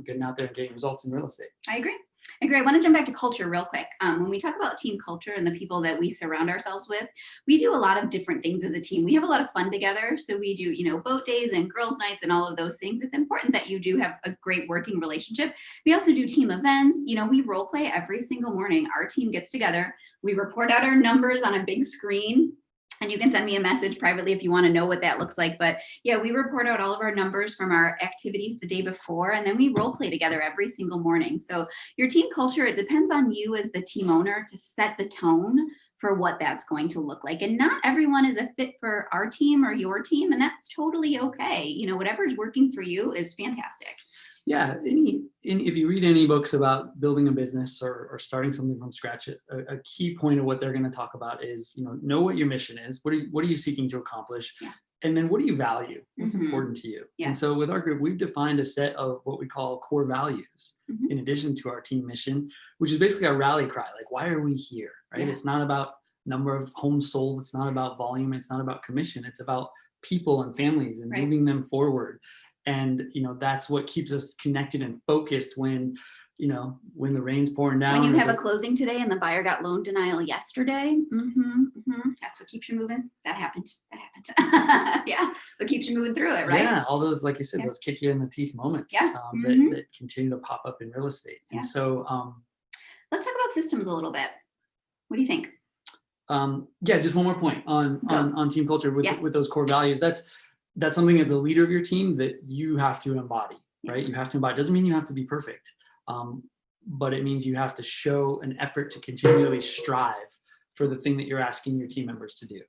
getting out there and getting results in real estate. I agree. I want to jump back to culture real quick. When we talk about team culture and the people that we surround ourselves with, we do a lot of different things as a team. We have a lot of fun together. So we do, boat days and girls' nights and all of those things. It's important that you do have a great working relationship. We also do team events. We role play every single morning. Our team gets together. We report out our numbers on a big screen. And you can send me a message privately if you want to know what that looks like. But we report out all of our numbers from our activities the day before, and then we role play together every single morning. So your team culture, it depends on you as the team owner to set the tone for what that's going to look like. And not everyone is a fit for our team or your team, and that's totally okay. Whatever's working for you is fantastic. Yeah, if you read any books about building a business or starting something from scratch, a key point of what they're going to talk about is, know what your mission is. What are you seeking to accomplish? And then what do you value? What's important to you? And so with our group, we've defined a set of what we call core values in addition to our team mission, which is basically our rally cry. Like, why are we here? Right? It's not about number of homes sold. It's not about volume. It's not about commission. It's about people and families and moving them forward. And, that's what keeps us connected and focused when the rain's pouring down. When you have a closing today and the buyer got loan denial yesterday, that's what keeps you moving. That happened. So it keeps you moving through it, right? Yeah, all those, like you said, those kick you in the teeth moments that continue to pop up in real estate. And so let's talk about systems a little bit. What do you think? Just one more point on team culture with those core values. That's something as the leader of your team that you have to embody, right? You have to embody. It doesn't mean you have to be perfect, but it means you have to show an effort to continually strive for the thing that you're asking your team members to do.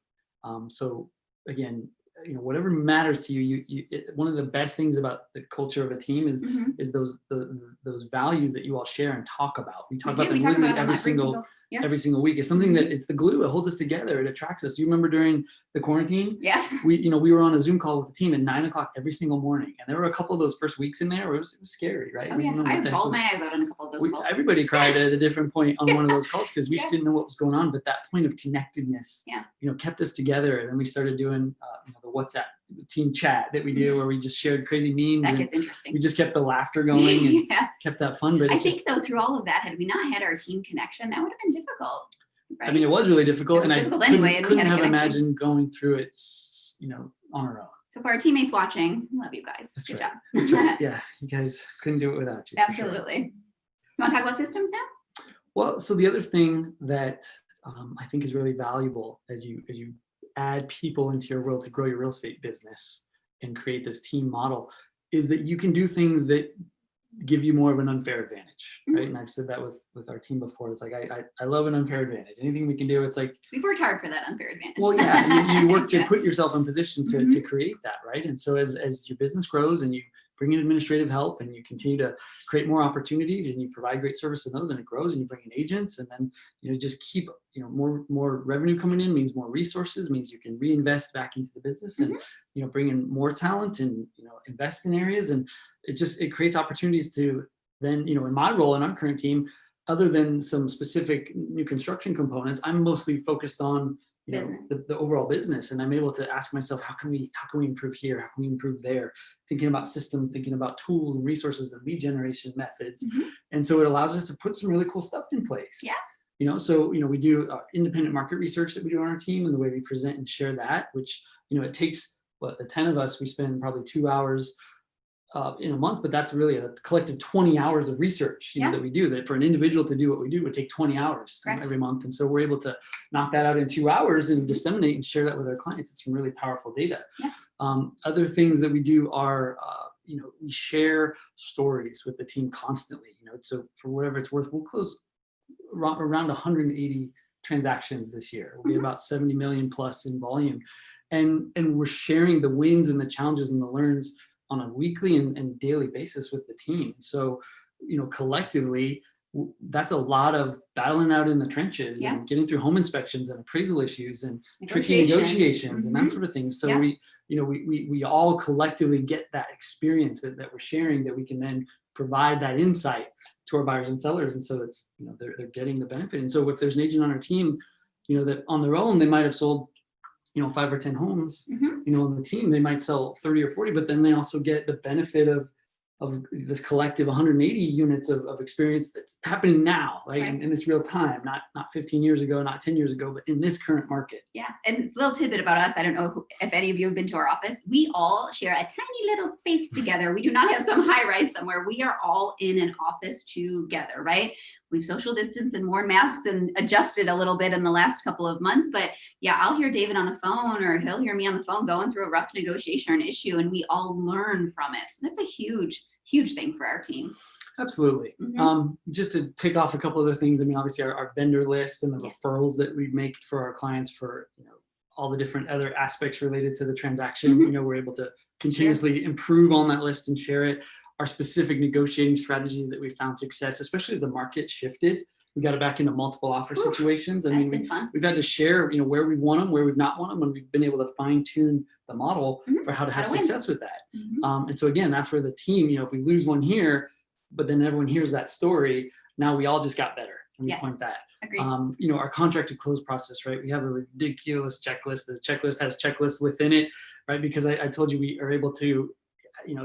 So again, whatever matters to you, one of the best things about the culture of a team is those values that you all share and talk about. We talk about them literally every single week. It's something that it's the glue. It holds us together. It attracts us. You remember during the quarantine? Yes. We were on a Zoom call with the team at 9 o'clock every single morning. And there were a couple of those first weeks in there where it was scary, right? Oh, yeah. I bawled my eyes out on a couple of those calls. Everybody cried at a different point on one of those calls because we just didn't know what was going on. But that point of connectedness, kept us together. And then we started doing the WhatsApp team chat that we do where we just shared crazy memes. That gets interesting. We just kept the laughter going and kept that fun. But I think though, through all of that, had we not had our team connection, that would have been difficult. Right? I mean, it was really difficult, and I couldn't have imagined going through it, on our own. So for our teammates watching, love you guys. Good job. That's right. Yeah, you guys couldn't do it without you. Absolutely. Sure. You want to talk about systems now? Well, so the other thing that I think is really valuable as you add people into your world to grow your real estate business and create this team model is that you can do things that give you more of an unfair advantage, right? And I've said that with our team before. It's like, I love an unfair advantage. Anything we can do, it's like. We've worked hard for that unfair advantage. Well, yeah, you work to put yourself in position to create that, right? And so as your business grows and you bring in administrative help and you continue to create more opportunities and you provide great service to those and it grows and you bring in agents and then, just keep, more revenue coming in means more resources, means you can reinvest back into the business and, bring in more talent and, invest in areas. And it creates opportunities to then, in my role in our current team, other than some specific new construction components, I'm mostly focused on the overall business, and I'm able to ask myself, how can we improve here? How can we improve there? Thinking about systems, thinking about tools and resources and lead generation methods, and so it allows us to put some really cool stuff in place. Yeah. So we do independent market research that we do on our team, and the way we present and share that, which it takes the 10 of us, we spend probably 2 hours in a month, but that's really a collective 20 hours of research that we do. That for an individual to do what we do would take 20 hours every month, and so we're able to knock that out in 2 hours and disseminate and share that with our clients. It's some really powerful data. Other things that we do are we share stories with the team constantly. So for whatever it's worth, we'll close around 180 transactions this year. We'll be about 70 million plus in volume, and we're sharing the wins and the challenges and the learns on a weekly and daily basis with the team. So, collectively, that's a lot of battling out in the trenches and getting through home inspections and appraisal issues and tricky negotiations and that sort of thing. So we all collectively get that experience that we're sharing, that we can then provide that insight to our buyers and sellers. And so it's, they're getting the benefit. And so if there's an agent on our team, that on their own, they might have sold 5 or 10 homes, on the team, they might sell 30 or 40, but then they also get the benefit of this collective 180 units of experience that's happening now, right? In this real time, not 15 years ago, not 10 years ago, but in this current market. Yeah, and a little tidbit about us, I don't know if any of you have been to our office. We all share a tiny little space together. We do not have some high rise somewhere. We are all in an office together, right? We've social distanced and worn masks and adjusted a little bit in the last couple of months, but yeah, I'll hear David on the phone or he'll hear me on the phone going through a rough negotiation or an issue, and we all learn from it. So that's a huge thing for our team. Absolutely. Just to take off a couple other things. I mean, obviously our vendor list and the referrals that we make for our clients for, all the different other aspects related to the transaction, we're able to continuously improve on that list and share it. Our specific negotiating strategies that we found success, especially as the market shifted. We got it back into multiple offer situations. I mean, we've had to share, where we've won them, where we've not won them, and we've been able to fine tune the model for how to have success with that. And so again, that's where the team, if we lose one here, but then everyone hears that story, now we all just got better. And we point that. Agreed. Our contract to close process, right? We have a ridiculous checklist. The checklist has checklists within it, right? Because I told you we are able to,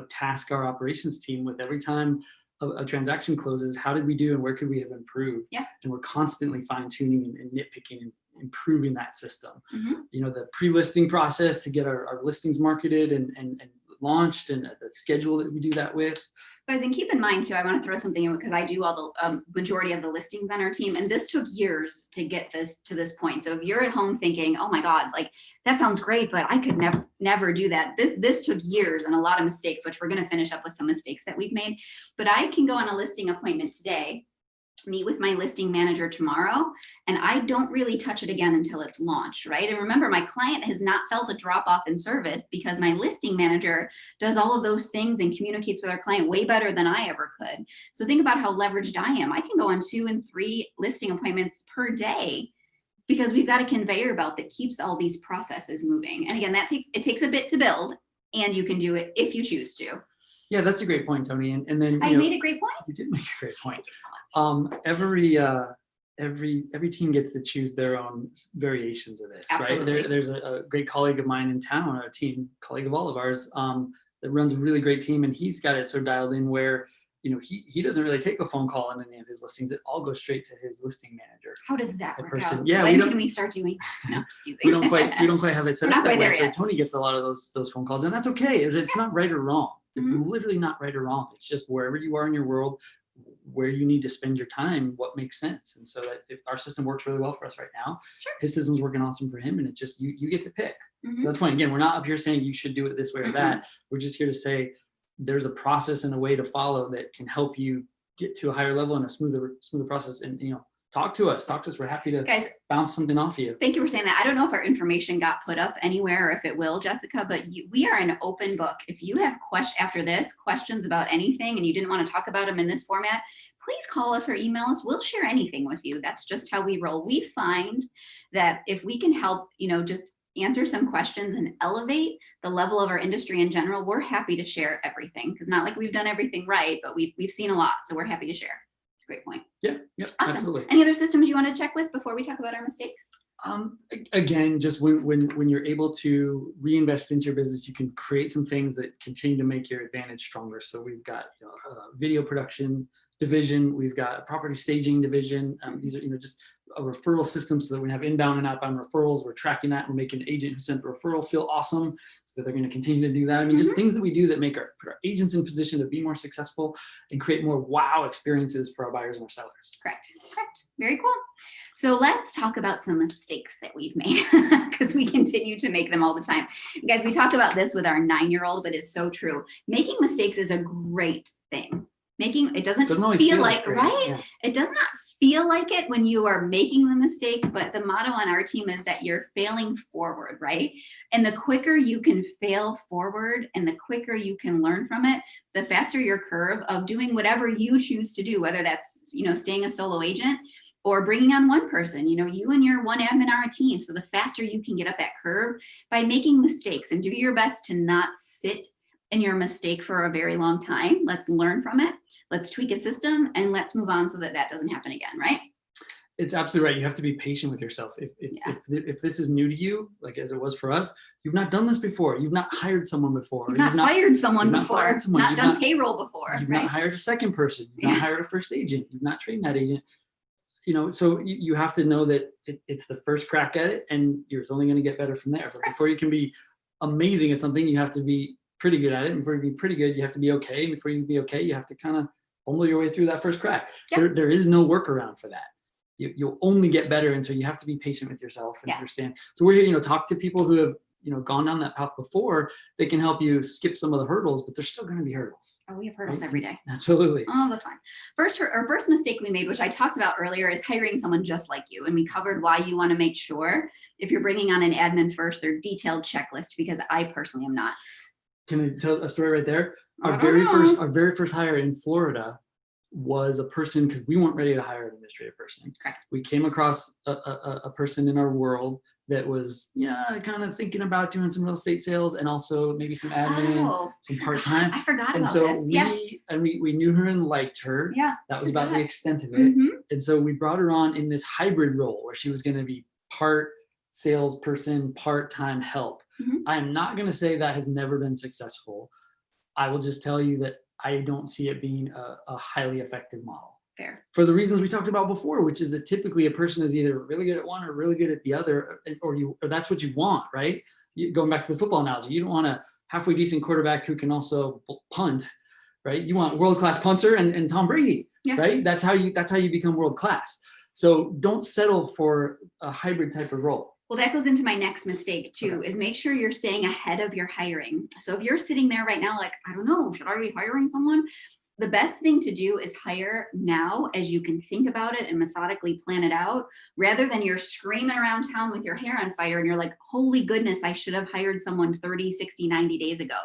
task our operations team with every time a transaction closes, how did we do and where could we have improved? And we're constantly fine tuning and nitpicking and improving that system. The pre-listing process to get our listings marketed and launched, and the schedule that we do that with. Guys, and keep in mind too, I want to throw something in because I do all the majority of the listings on our team, and this took years to get this to this point. So if you're at home thinking, oh my God, like that sounds great, but I could never do that. This took years and a lot of mistakes, which we're going to finish up with some mistakes that we've made. But I can go on a listing appointment today meet with my listing manager tomorrow, and I don't really touch it again until it's launched, right? And remember, my client has not felt a drop off in service because my listing manager does all of those things and communicates with our client way better than I ever could. So think about how leveraged I am. I can go on 2 and 3 listing appointments per day because we've got a conveyor belt that keeps all these processes moving. And again, it takes a bit to build, and you can do it if you choose to. Yeah, that's a great point, Toni. And then I made a great point. you did make a great point. Thank you so much. Every team gets to choose their own variations of this, Absolutely. right? There's a great colleague of mine in town, a team colleague of all of ours, that runs a really great team, and he's got it so dialed in where he doesn't really take a phone call on any of his listings. It all goes straight to his listing manager. How does that work person. out? Yeah, when can we start doing? No, just teasing. we don't quite have it set We're up not that quite way. there So yet. Toni gets a lot of those phone calls, and that's okay. It's not right or wrong. It's literally not right or wrong. It's just wherever you are in your world, where you need to spend your time, what makes sense. And so that if our system works really well for us right now, Sure. his system's working awesome for him, and it just you get to pick. Mhm. So that's fine. Again, we're not up here saying you should do it this way or that. We're just here to say there's a process and a way to follow that can help you get to a higher level and a smoother process. And talk to us. We're happy to Guys, bounce something off of you. thank you for saying that. I don't know if our information got put up anywhere or if it will, Jessica, but we are an open book. If you have questions about anything and you didn't want to talk about them in this format, please call us or email us. We'll share anything with you. That's just how we roll. We find that if we can help, just answer some questions and elevate the level of our industry in general, we're happy to share everything, because not like we've done everything right, but we've seen a lot. So we're happy to share. Great point. Yeah, Awesome. absolutely. Any other systems you want to check with before we talk about our mistakes? Again, just when you're able to reinvest into your business, you can create some things that continue to make your advantage stronger. So we've got a video production division, we've got a property staging division. These are just a referral system, so that when we have inbound and outbound referrals, we're tracking that. We're making an agent who sent the referral feel awesome, so that they're going to continue to do that. I mean, just things that we do that make put our agents in position to be more successful and create more wow experiences for our buyers and our sellers. Correct. Very cool. So let's talk about some mistakes that we've made, because we continue to make them all the time. Guys, we talk about this with our 9-year-old, but it's so true. Making mistakes is a great thing. It doesn't always feel like, great. right? Yeah. It does not feel like it when you are making the mistake, but the motto on our team is that you're failing forward, right? And the quicker you can fail forward and the quicker you can learn from it, the faster your curve of doing whatever you choose to do, whether that's, staying a solo agent or bringing on one person. You and your one admin are a team. So the faster you can get up that curve by making mistakes, and do your best to not sit in your mistake for a very long time. Let's learn from it. Let's tweak a system, and let's move on so that doesn't happen again, right? It's absolutely right. You have to be patient with yourself. If this is new to you, like as it was for us, you've not done this before. You've not hired someone before. You've not fired someone before. Not done payroll before. You've right? not hired a second person. You've not hired a first agent. You've not trained that agent. So you have to know that it's the first crack at it, and you're only going to get better from there. But before you can be amazing at something, you have to be pretty good at it. And before you can be pretty good, you have to be okay. And before you can be okay, you have to kind of fumble your way through that first crack. Yep. There is no workaround for that. You'll only get better, and so you have to be patient with yourself and understand. So we're here, talk to people who have gone down that path before. They can help you skip some of the hurdles, but there's still going to be hurdles. Oh, we have hurdles every day. Absolutely. All the time. Our first mistake we made, which I talked about earlier, is hiring someone just like you. And we covered why you want to make sure, if you're bringing on an admin first, their detailed checklist, because I personally am not. Can I tell a story right there? Our very first hire in Florida was a person, because we weren't ready to hire an administrative person. Correct. We came across a person in our world that was kind of thinking about doing some real estate sales and also maybe some admin, some part-time. I forgot and about so this. we knew her and liked her. Yeah. That was about the extent of it. Mm-hmm. And so we brought her on in this hybrid role where she was going to be part salesperson, part-time help. Mm-hmm. I'm not going to say that has never been successful. I will just tell you that I don't see it being a highly effective model. Fair. For the reasons we talked about before, which is that typically a person is either really good at one or really good at the other, or that's what you want, right? Going back to the football analogy, you don't want a halfway decent quarterback who can also punt, right? You want world-class punter and Tom Brady, right? That's how you become world-class. So don't settle for a hybrid type of role. Well, that goes into my next mistake too, is make sure you're staying ahead of your hiring. So if you're sitting there right now, like, I don't know, should I be hiring someone? the best thing to do is hire now as you can think about it and methodically plan it out, rather than you're screaming around town with your hair on fire and you're like, holy goodness, I should have hired someone 30, 60, 90 days ago.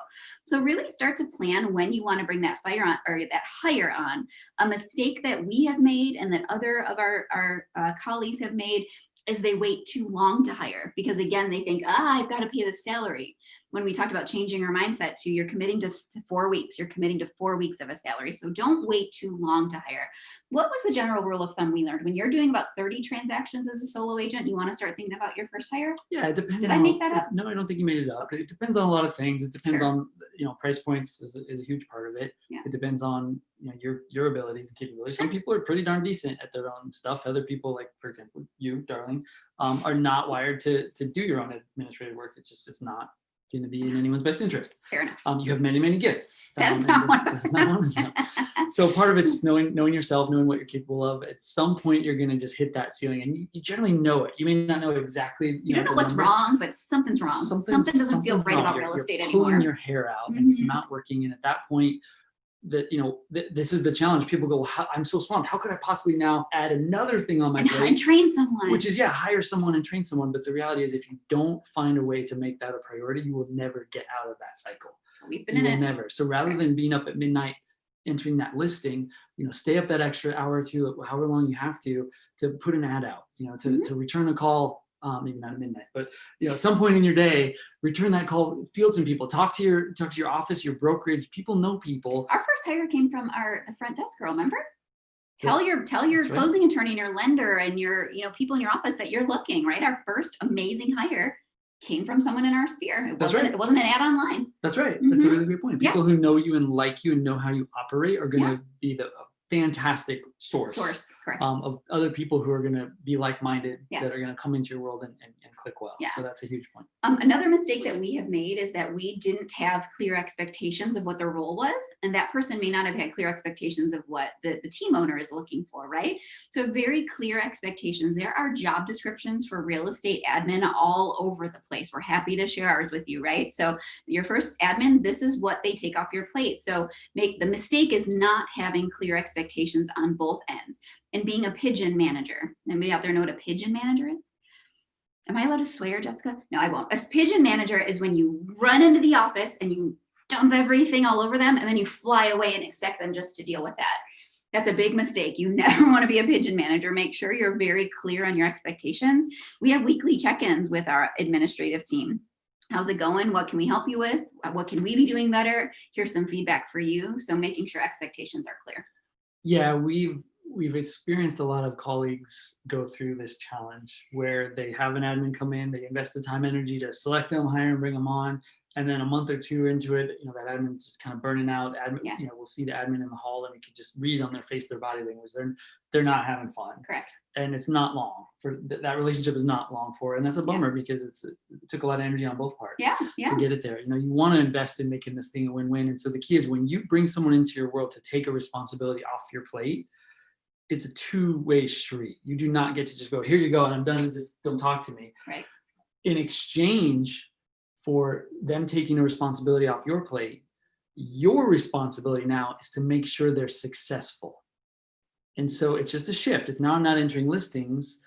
So really start to plan when you want to bring that fire on, or that hire on. A mistake that we have made and that other of our colleagues have made is they wait too long to hire, because again, they think, I've got to pay the salary. When we talked about changing our mindset to you're committing to 4 weeks, you're committing to 4 weeks of a salary. So don't wait too long to hire. What was the general rule of thumb we learned? When you're doing about 30 transactions as a solo agent, you want to start thinking about your first hire? Yeah, it depends. Did I make that up? No, I don't think you made it up. It depends on a lot of things. It depends Sure. on, price points is a huge part of it. Yeah. It depends on your abilities and capabilities. Some people are pretty darn decent at their own stuff. Other people, like for example, you, darling, are not wired to do your own administrative work. It's not going to be in anyone's best interest. Fair enough. You have many, many gifts. That's not one of That's not one of them. So part of it's knowing yourself, knowing what you're capable of. At some point, you're going to just hit that ceiling, and you generally know it. You may not know exactly. You don't know what's wrong, but something's wrong. Something doesn't feel right about real estate anymore. You're pulling your hair out, and it's not working. And at that point, this is the challenge. People go, well, I'm so swamped. How could I possibly now add another thing on my plate? And train someone. Which is, hire someone and train someone. But the reality is, if you don't find a way to make that a priority, you will never get out of that cycle. We've been in it. Never. So rather than being up at midnight entering that listing, stay up that extra hour or two, however long you have to put an ad out, to return a call. Maybe not at midnight, but at some point in your day, return that call, field some people, talk to your office, your brokerage. People know people. Our first hire came from the front desk girl. Remember? Tell your That's closing attorney and your lender and your people in your office that you're looking. Right. Our first amazing hire came from someone in our sphere. It wasn't an ad online. That's right. That's a really great point. People who know you and like you and know how you operate are going to be the fantastic source correct. Of other people who are going to be like-minded, that are going to come into your world and click well. So that's a huge point. Another mistake that we have made is that we didn't have clear expectations of what the role was, and that person may not have had clear expectations of what the team owner is looking for, right? So very clear expectations. There are job descriptions for real estate admin all over the place. We're happy to share ours with you, right? So your first admin, this is what they take off your plate. So the mistake is not having clear expectations on both ends and being a pigeon manager. Anybody out there know what a pigeon manager is? Am I allowed to swear, Jessica? No, I won't. A pigeon manager is when you run into the office and you dump everything all over them and then you fly away and expect them just to deal with that. That's a big mistake. You never want to be a pigeon manager. Make sure you're very clear on your expectations. We have weekly check-ins with our administrative team. How's it going? What can we help you with? What can we be doing better? Here's some feedback for you. So making sure expectations are clear. Yeah, we've experienced a lot of colleagues go through this challenge where they have an admin come in, they invest the time, energy to select them, hire and bring them on. And then a month or two into it, that admin just kind of burning out. We'll see the admin in the hall and we could just read on their face, their body language. They're not having fun. Correct. And it's not long for that relationship is not long for, and that's a bummer because it took a lot of energy on both parts to get it there. You want to invest in making this thing a win-win. And so the key is when you bring someone into your world to take a responsibility off your plate, it's a two-way street. You do not get to just go, here you go, and I'm done, and just don't talk to me. Right. In exchange for them taking a responsibility off your plate, your responsibility now is to make sure they're successful. And so it's just a shift. It's now I'm not entering listings,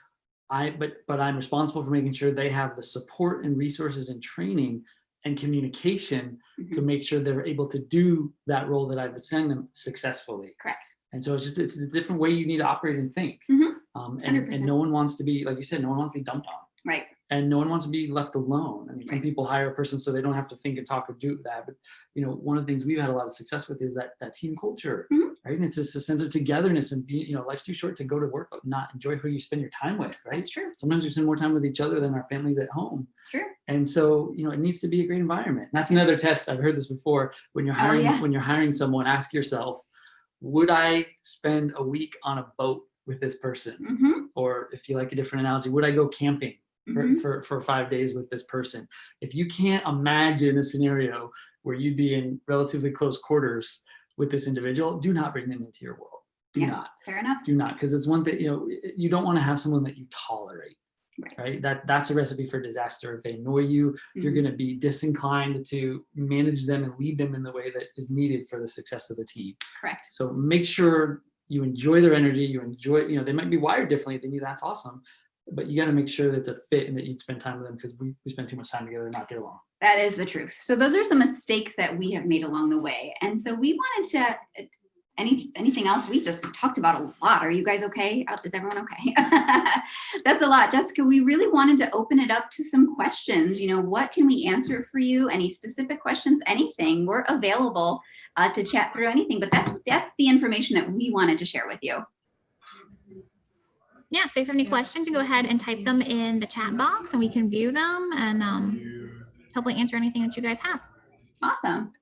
but I'm responsible for making sure they have the support and resources and training and communication to make sure they're able to do that role that I've assigned them successfully. Correct. And so it's a different way you need to operate and think. And no one wants to be, like you said, no one wants to be dumped on. Right. And no one wants to be left alone. I mean, some people hire a person so they don't have to think and talk or do that. But, one of the things we've had a lot of success with is that team culture, right? And it's just a sense of togetherness and life's too short to go to work, not enjoy who you spend your time with, right? That's true. Sometimes we spend more time with each other than our families at home. It's true. And so, it needs to be a great environment. And that's another test. I've heard this before. When you're hiring someone, ask yourself, would I spend a week on a boat with this person? Or if you like a different analogy, would I go camping for 5 days with this person? If you can't imagine a scenario where you'd be in relatively close quarters with this individual, do not bring them into your world. Do not. Fair enough. Do not, because it's one thing, you don't want to have someone that you tolerate. right? That's a recipe for disaster. If they annoy you, you're going to be disinclined to manage them and lead them in the way that is needed for the success of the team. Correct. So make sure you enjoy their energy. You enjoy, they might be wired differently than you. That's awesome. But you got to make sure that it's a fit and that you'd spend time with them, because we spend too much time together and not get along. That is the truth. So those are some mistakes that we have made along the way. And so we wanted to, anything else? We just talked about a lot. Are you guys okay? Is everyone okay? That's a lot. Jessica, we really wanted to open it up to some questions. What can we answer for you? Any specific questions, anything? We're available to chat through anything, but that's the information that we wanted to share with you. Yeah, so if you have any questions, you go ahead and type them in the chat box and we can view them and hopefully answer anything that you guys have. Awesome.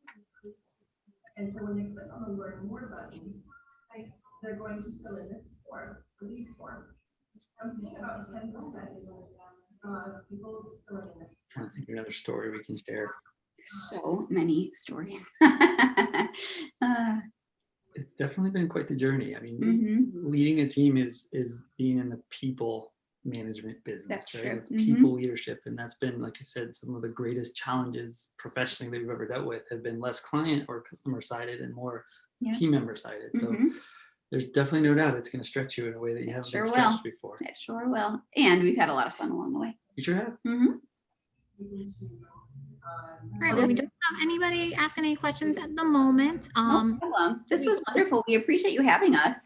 And so when they click on the learn more button, they're going to fill in this form, the lead form. I'm seeing about 10% of people filling in this. I think another story we can share. So many stories. It's definitely been quite the journey. I mean, leading a team is being in the people management business. That's right? true. It's people leadership. And that's been, like I said, some of the greatest challenges professionally that we've ever dealt with have been less client or customer sided and more team member sided. So there's definitely no doubt it's going to stretch you in a way that you haven't been stretched before. It sure will. And we've had a lot of fun along the way. You sure have. All right, well, we don't have anybody asking any questions at the moment. No problem. This was wonderful. We appreciate you having us.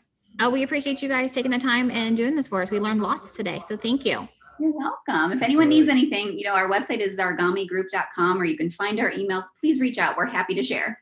We appreciate you guys taking the time and doing this for us. We learned lots today, so thank you. You're welcome. If anyone needs anything, our website is zarghamigroup.com, or you can find our emails. Please reach out. We're happy to share.